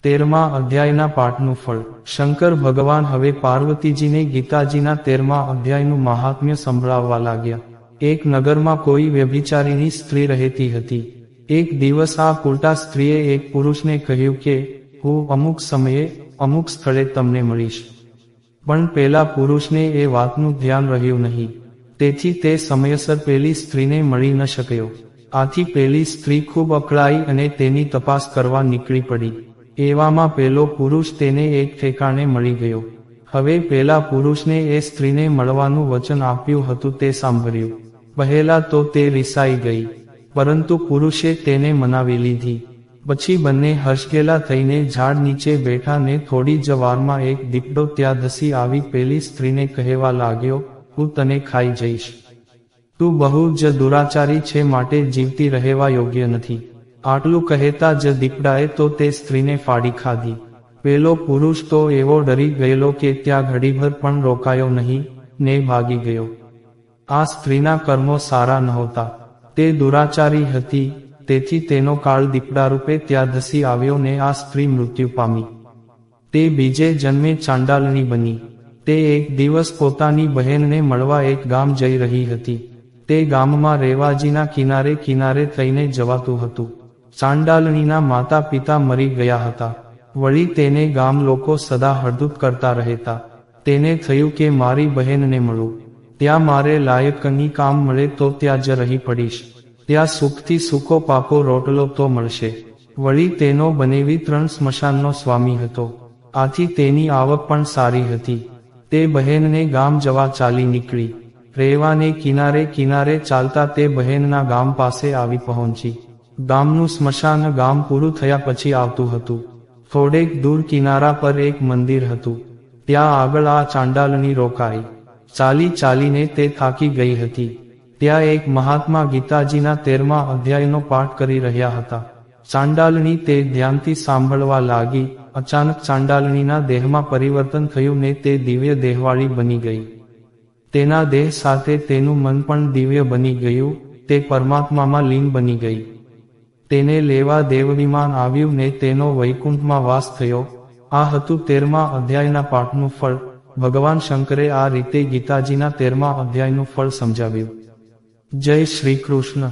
13મા અધ્યાયના પાઠનું ફળ। શંકર ભગવાન હવે પાર્વતીજીને ગીતાજીના 13મા અધ્યાયનું મહાત્મ્ય સંભળાવવા લાગ્યા। એક નગરમાં કોઈ વ્યભિચારીની સ્ત્રી રહેતી હતી। એક દિવસ આ કુલટા સ્ત્રીએ એક પુરુષને કહ્યું કે હું અમુક સમયે અમુક સ્થળે તમને મળીશ, પણ પેલા પુરુષને એ વાતનું ધ્યાન રહ્યું નહીં, તેથી તે સમયસર પેલી સ્ત્રીને મળી ન શક્યો। આથી પેલી સ્ત્રી ખૂબ અકળાઈ અને તેની તપાસ કરવા નીકળી પડી। એવામાં પેલો પુરુષ તેને એક ઠેકાણે મળી ગયો। હવે પેલા પુરુષને એ સ્ત્રીને મળવાનું વચન આપ્યું હતું તે સાંભળ્યું। પહેલા તો તે રિસાઈ ગઈ, પરંતુ પુરુષે તેને મનાવી લીધી। પછી બંને હર્ષગેલા થઈને ઝાડ નીચે બેઠા ને થોડી જ વારમાં એક દીપડો ત્યાં ધસી આવી પેલી સ્ત્રીને કહેવા લાગ્યો, હું તને ખાઈ જઈશ, તું બહુ જ દુરાચારી છે, માટે જીવતી રહેવા યોગ્ય નથી। આટલું કહેતા જ દીપડાએ તો તે સ્ત્રીને ફાડી ખાધી। પેલો પુરુષ તો એવો ડરી ગયેલો કે ત્યાં ઘડીભર પણ રોકાયો નહીં ને ભાગી ગયો। આ સ્ત્રીના કર્મો સારા નહોતા, તે દુરાચારી હતી, તેથી તેનો કાળ દીપડા રૂપે ત્યાં ધસી આવ્યો ને આ સ્ત્રી મૃત્યુ પામી। તે બીજે જન્મે ચાંડાલની બની। તે એક દિવસ પોતાની બહેનને મળવા એક ગામ જઈ રહી હતી। તે ગામમાં રેવાજીના કિનારે કિનારે થઈને જવાતું હતું। ચાંડાલણીના માતા પિતા મરી ગયા હતા, વળી તેને ગામ લોકો સદા હળદૂત કરતા રહેતા। તેને થયું કે મારી બહેનને મળું, ત્યાં મારે લાયકની કામ મળે તો ત્યાં જ રહી પડીશ, ત્યાં સુખથી સૂકો પાકો રોટલો તો મળશે। વળી તેનો બનેવી 3 સ્મશાનનો સ્વામી હતો, આથી તેની આવક પણ સારી હતી। તે બહેનને ગામ જવા ચાલી નીકળી। રેવાને કિનારે કિનારે ચાલતા તે બહેનના ગામ પાસે આવી પહોંચી। ગામનું સ્મશાન ગામ પૂરું થયા પછી આવતું હતું। થોડેક દૂર કિનારા પર એક મંદિર હતું, ત્યાં આગળ આ ચાંડાલની રોકાઈ। ચાલી ચાલીને તે થાકી ગઈ હતી। ત્યાં એક મહાત્મા ગીતાજીના 13મા અધ્યાયનો પાઠ કરી રહ્યા હતા। ચાંડાલની તે ધ્યાનથી સાંભળવા લાગી। અચાનક ચાંડાલણીના દેહમાં પરિવર્તન થયું ને તે દિવ્ય દેહવાળી બની ગઈ। તેના દેહ સાથે તેનું મન પણ દિવ્ય બની ગયું, તે પરમાત્મામાં લીન બની ગઈ। તેને લેવા દેવવિમાન આવ્યું ને તેનો વૈકુંઠમાં વાસ થયો। આ હતું 13મા અધ્યાયના પાઠનું ફળ। ભગવાન શંકરે આ રીતે ગીતાજીના 13મા અધ્યાયનું ફળ સમજાવ્યું। જય શ્રી કૃષ્ણ।